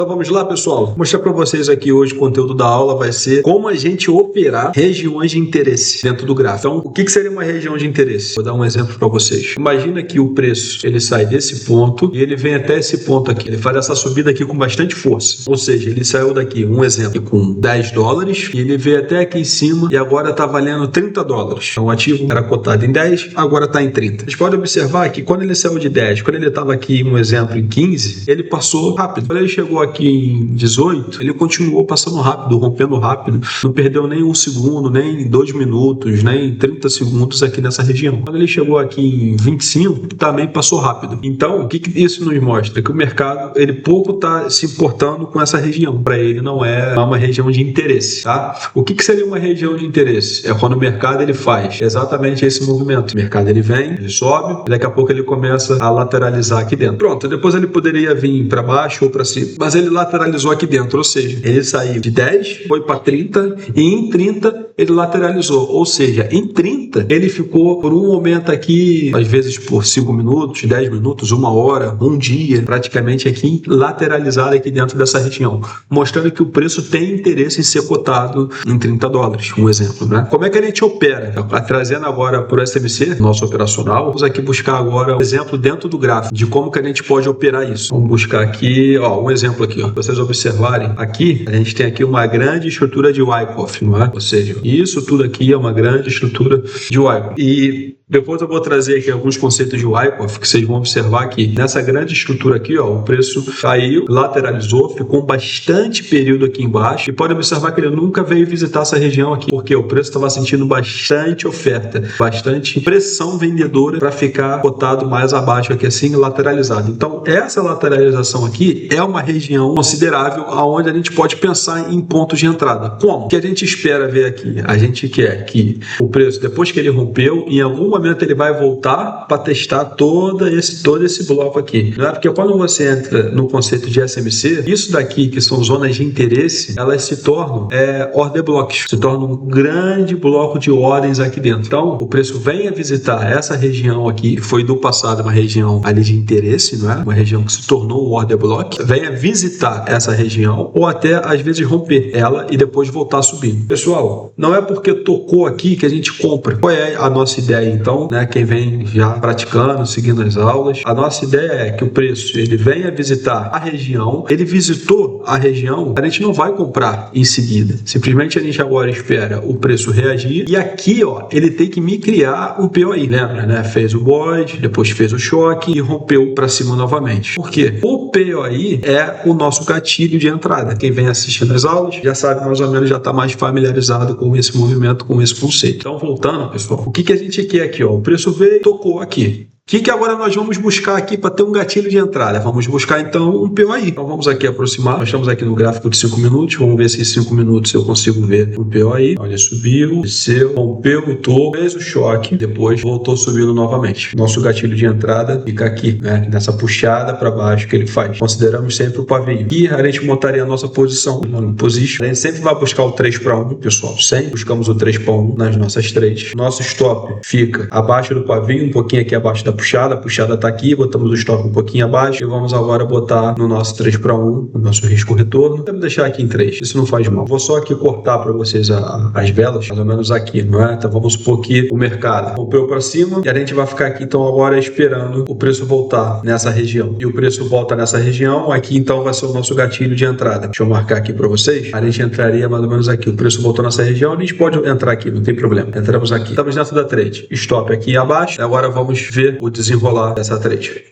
Então vamos lá, pessoal. Vou mostrar para vocês aqui hoje o conteúdo da aula vai ser como a gente operar regiões de interesse dentro do gráfico. Então, o que seria uma região de interesse? Vou dar um exemplo para vocês. Imagina que o preço ele sai desse ponto e ele vem até esse ponto aqui. Ele faz essa subida aqui com bastante força. Ou seja, ele saiu daqui, um exemplo, com $10 e ele veio até aqui em cima e agora está valendo $30. Então, o ativo era cotado em 10, agora está em 30. Vocês podem observar que quando ele saiu de 10, quando ele estava aqui, um exemplo, em 15, ele passou rápido. Quando ele chegou aqui em 18, ele continuou passando rápido, rompendo rápido, não perdeu nem um segundo, nem 2 minutos, nem 30 segundos aqui nessa região. Quando ele chegou aqui em 25, também passou rápido. Então, o que isso nos mostra? Que o mercado, ele pouco está se importando com essa região. Para ele não é uma região de interesse, tá? O que seria uma região de interesse? É quando o mercado ele faz exatamente esse movimento. O mercado ele vem, ele sobe, e daqui a pouco ele começa a lateralizar aqui dentro. Pronto, depois ele poderia vir para baixo ou para cima, mas ele lateralizou aqui dentro, ou seja, ele saiu de 10, foi para 30 e em 30 ele lateralizou, ou seja, em 30 ele ficou por um momento aqui, às vezes por 5 minutos, 10 minutos, 1 hora, um dia, praticamente aqui lateralizado aqui dentro dessa região, mostrando que o preço tem interesse em ser cotado em $30, um exemplo, né? Como é que a gente opera? Trazendo agora para o SMC, nosso operacional, vamos aqui buscar agora um exemplo dentro do gráfico de como que a gente pode operar isso. Vamos buscar aqui, ó, um exemplo aqui, ó. Pra vocês observarem, aqui a gente tem aqui uma grande estrutura de Wyckoff, não é? Ou seja, isso tudo aqui é uma grande estrutura de Wyckoff. E depois eu vou trazer aqui alguns conceitos de Wyckoff que vocês vão observar que nessa grande estrutura aqui, ó, o preço caiu, lateralizou, ficou bastante período aqui embaixo e pode observar que ele nunca veio visitar essa região aqui, porque o preço estava sentindo bastante oferta, bastante pressão vendedora para ficar cotado mais abaixo aqui assim, lateralizado. Então, essa lateralização aqui é uma região considerável aonde a gente pode pensar em pontos de entrada. Como? O que a gente espera ver aqui? A gente quer que o preço, depois que ele rompeu, em algum momento ele vai voltar para testar todo esse bloco aqui, não é? Porque quando você entra no conceito de SMC, isso daqui que são zonas de interesse, elas se tornam order blocks, se tornam um grande bloco de ordens aqui dentro. Então, o preço vem a visitar essa região aqui, foi do passado uma região ali de interesse, não é? Uma região que se tornou um order block, vem a visitar essa região ou até às vezes romper ela e depois voltar a subir. Pessoal, não é porque tocou aqui que a gente compra. Qual é a nossa ideia então? Né, quem vem já praticando, seguindo as aulas, a nossa ideia é que o preço ele venha visitar a região, ele visitou a região, a gente não vai comprar em seguida, simplesmente a gente agora espera o preço reagir e aqui ó, ele tem que me criar um POI, lembra, né? Fez o void, depois fez o choque e rompeu para cima novamente. Por quê? O POI é o nosso gatilho de entrada. Quem vem assistindo as aulas já sabe mais ou menos, já está mais familiarizado com esse movimento, com esse conceito. Então voltando, pessoal, o que a gente quer aqui? Ó, o preço veio, tocou aqui. O que agora nós vamos buscar aqui para ter um gatilho de entrada? Vamos buscar então um POI. Então vamos aqui aproximar. Nós estamos aqui no gráfico de 5 minutos. Vamos ver se em 5 minutos eu consigo ver um POI. Olha, subiu, desceu, rompeu o topo, fez o choque, depois voltou subindo novamente. Nosso gatilho de entrada fica aqui, né? Nessa puxada para baixo que ele faz. Consideramos sempre o pavio. E a gente montaria a nossa posição. Position. A gente sempre vai buscar o 3 para 1, pessoal. Sempre buscamos o 3 para 1 nas nossas trades. Nosso stop fica abaixo do pavio, um pouquinho aqui abaixo da puxada, a puxada está aqui, botamos o stop um pouquinho abaixo e vamos agora botar no nosso 3 para 1, no nosso risco retorno. Vamos deixar aqui em 3, isso não faz mal. Vou só aqui cortar para vocês as velas, mais ou menos aqui, não é? Então vamos supor que o mercado rompeu para cima e a gente vai ficar aqui então agora esperando o preço voltar nessa região. E o preço volta nessa região, aqui então vai ser o nosso gatilho de entrada. Deixa eu marcar aqui para vocês. A gente entraria mais ou menos aqui, o preço voltou nessa região, a gente pode entrar aqui, não tem problema. Entramos aqui. Estamos dentro da trade. Stop aqui abaixo. Agora vamos ver o desenrolar dessa trade.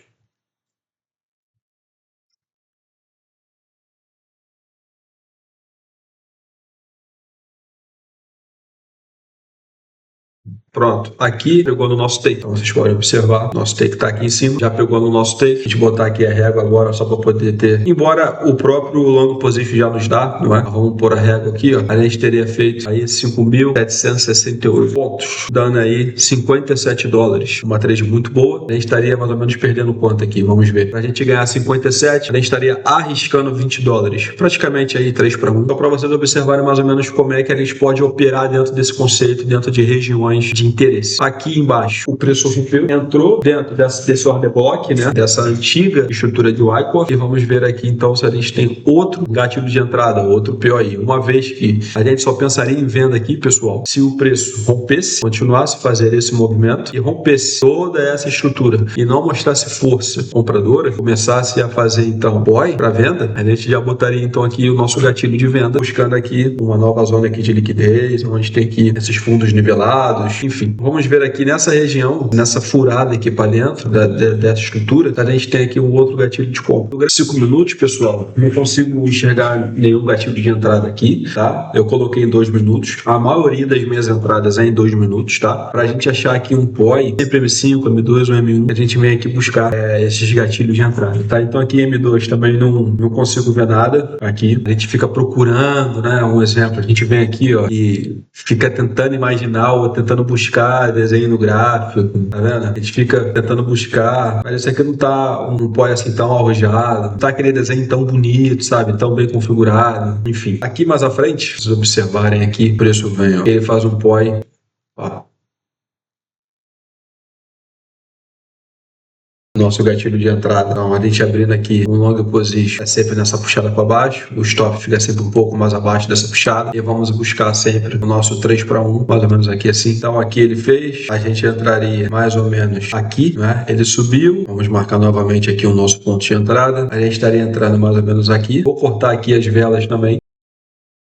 Pronto, aqui pegou no nosso take. Então vocês podem observar, nosso take está aqui em cima, já pegou no nosso take. A gente botar aqui a régua agora só para poder ter, embora o próprio long position já nos dá, não é? Vamos pôr a régua aqui, ó. A gente teria feito aí 5.768 pontos, dando aí $57. Uma trade muito boa. A gente estaria mais ou menos perdendo quanto aqui? Vamos ver. Para a gente ganhar 57, a gente estaria arriscando $20. Praticamente aí 3 para 1. Então para vocês observarem mais ou menos como é que a gente pode operar dentro desse conceito, dentro de regiões de interesse. Aqui embaixo, o preço rompeu, entrou dentro desse order block, né, dessa antiga estrutura de Wyckoff, e vamos ver aqui então se a gente tem outro gatilho de entrada, outro POI. Uma vez que a gente só pensaria em venda aqui, pessoal, se o preço rompesse, continuasse a fazer esse movimento e rompesse toda essa estrutura e não mostrasse força compradora, começasse a fazer então POI para venda, a gente já botaria então aqui o nosso gatilho de venda, buscando aqui uma nova zona aqui de liquidez, onde tem aqui esses fundos nivelados, enfim. Vamos ver aqui nessa região, nessa furada aqui para dentro dessa estrutura, a gente tem aqui um outro gatilho de compra. 5 minutos, pessoal, não consigo enxergar nenhum gatilho de entrada aqui, tá? Eu coloquei em 2 minutos. A maioria das minhas entradas é em 2 minutos, tá? Pra gente achar aqui um POI, sempre M5, M2 ou M1, a gente vem aqui buscar esses gatilhos de entrada, tá? Então aqui M2 também não consigo ver nada aqui. A gente fica procurando, né? Um exemplo, a gente vem aqui, ó, e fica tentando imaginar ou tentando buscar desenho no gráfico, tá vendo? A gente fica tentando buscar, mas esse aqui não tá um POI assim tão arrojado, não tá aquele desenho tão bonito, sabe? Tão bem configurado, enfim. Aqui mais à frente, vocês observarem aqui, o preço vem, ó, ele faz um POI, ó. Nosso gatilho de entrada, então, a gente abrindo aqui um long position é sempre nessa puxada para baixo, o stop fica sempre um pouco mais abaixo dessa puxada e vamos buscar sempre o nosso 3/1, mais ou menos aqui assim. Então aqui ele fez, a gente entraria mais ou menos aqui, né? Ele subiu, vamos marcar novamente aqui o nosso ponto de entrada, a gente estaria entrando mais ou menos aqui. Vou cortar aqui as velas também.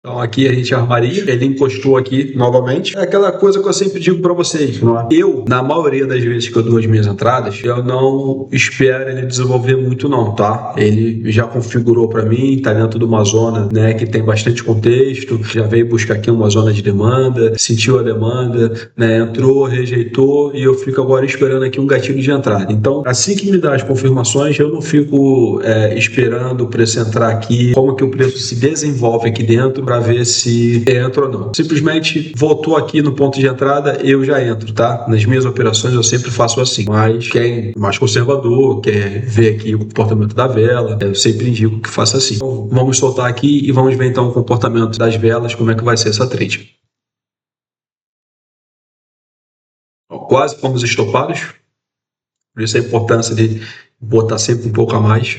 Então aqui a gente armaria, ele encostou aqui novamente. É aquela coisa que eu sempre digo para vocês, não é? Eu, na maioria das vezes que eu dou as minhas entradas, eu não espero ele desenvolver muito não, tá? Ele já configurou para mim, tá dentro de uma zona, né, que tem bastante contexto, já veio buscar aqui uma zona de demanda, sentiu a demanda, né, entrou, rejeitou e eu fico agora esperando aqui um gatilho de entrada. Então, assim que me dá as confirmações, eu não fico esperando o preço entrar aqui, como que o preço se desenvolve aqui dentro para ver se entra ou não. Simplesmente voltou aqui no ponto de entrada, eu já entro, tá? Nas minhas operações eu sempre faço assim. Mas quem é mais conservador, quer ver aqui o comportamento da vela, eu sempre indico que faça assim. Então, vamos soltar aqui e vamos ver então o comportamento das velas, como é que vai ser essa trade. Quase fomos estopados, por isso a importância de botar sempre um pouco a mais.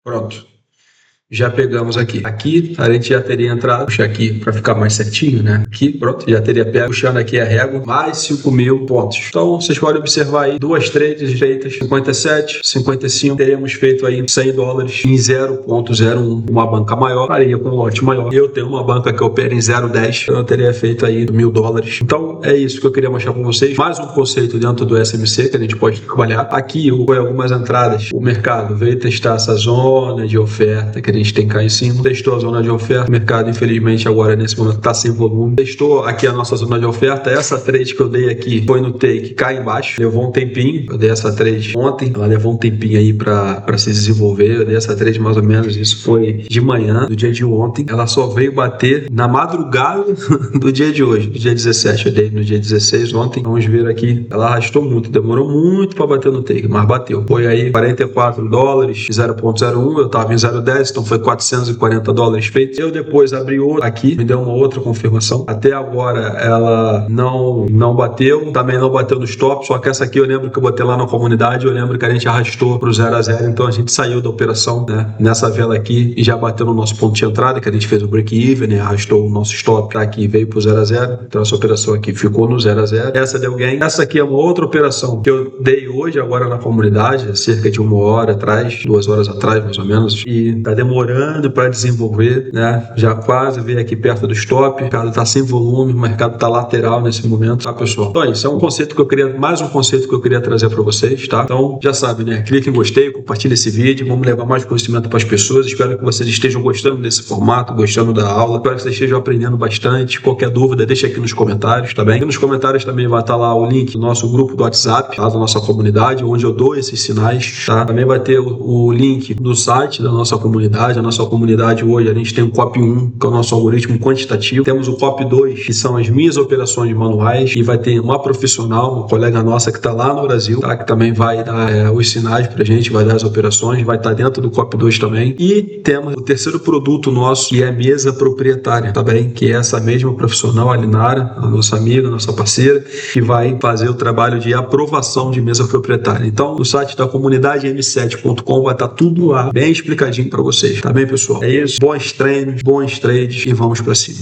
Pronto. Já pegamos aqui. Aqui a gente já teria entrado, puxar aqui para ficar mais certinho, né? Aqui, pronto, já teria pego, puxando aqui a régua, mais 5.000 pontos. Então, vocês podem observar aí, duas trades feitas, 57, 55, teríamos feito aí $100 em 0.01, uma banca maior, faria com um lote maior. Eu tenho uma banca que opera em 0.10, eu teria feito aí $1.000. Então, é isso que eu queria mostrar para vocês. Mais um conceito dentro do SMC que a gente pode trabalhar. Aqui, foi algumas entradas, o mercado veio testar essa zona de oferta que a gente tem cá em cima, testou a zona de oferta, o mercado infelizmente agora nesse momento está sem volume, testou aqui a nossa zona de oferta, essa trade que eu dei aqui foi no take cá embaixo, levou um tempinho, eu dei essa trade ontem, ela levou um tempinho aí para se desenvolver, eu dei essa trade mais ou menos, isso foi de manhã, do dia de ontem, ela só veio bater na madrugada do dia de hoje, do dia 17, eu dei no dia 16 ontem, vamos ver aqui, ela arrastou muito, demorou muito para bater no take, mas bateu, foi aí $44, 0.01, eu tava em 0.10, então foi $440 feito. Eu depois abri outro aqui, me deu uma outra confirmação. Até agora ela não bateu, também não bateu no stop, só que essa aqui eu lembro que eu botei lá na comunidade, eu lembro que a gente arrastou pro 0 a 0, então a gente saiu da operação, né, nessa vela aqui e já bateu no nosso ponto de entrada, que a gente fez o break-even, né, arrastou o nosso stop pra aqui, veio pro 0 a 0, então essa operação aqui ficou no 0 a 0. Essa deu gain. Essa aqui é uma outra operação que eu dei hoje agora na comunidade, cerca de 1 hora atrás, 2 horas atrás mais ou menos, e tá demorando para desenvolver, né? Já quase veio aqui perto do stop, o mercado está sem volume, o mercado está lateral nesse momento, tá, pessoal? Então isso é um conceito que eu queria, mais um conceito que eu queria trazer para vocês, tá? Então já sabe, né? Clique em gostei, compartilhe esse vídeo, vamos levar mais conhecimento para as pessoas. Espero que vocês estejam gostando desse formato, gostando da aula, espero que vocês estejam aprendendo bastante. Qualquer dúvida, deixa aqui nos comentários, tá bem? E nos comentários também vai estar lá o link do nosso grupo do WhatsApp, tá? Da nossa comunidade, onde eu dou esses sinais, tá? Também vai ter o link do site da nossa comunidade, a nossa comunidade hoje, a gente tem o COP 1, que é o nosso algoritmo quantitativo. Temos o COP 2, que são as minhas operações manuais, e vai ter uma profissional, uma colega nossa que está lá no Brasil, tá? Que também vai dar os sinais pra gente, vai dar as operações, vai estar dentro do COP 2 também. E temos o terceiro produto nosso, que é a mesa proprietária, tá bem? Que é essa mesma profissional, a Linara, a nossa amiga, a nossa parceira, que vai fazer o trabalho de aprovação de mesa proprietária. Então, no site da comunidade m7.com vai estar tudo lá, bem explicadinho para vocês, tá bem, pessoal? É isso, bons treinos, bons trades e vamos para cima.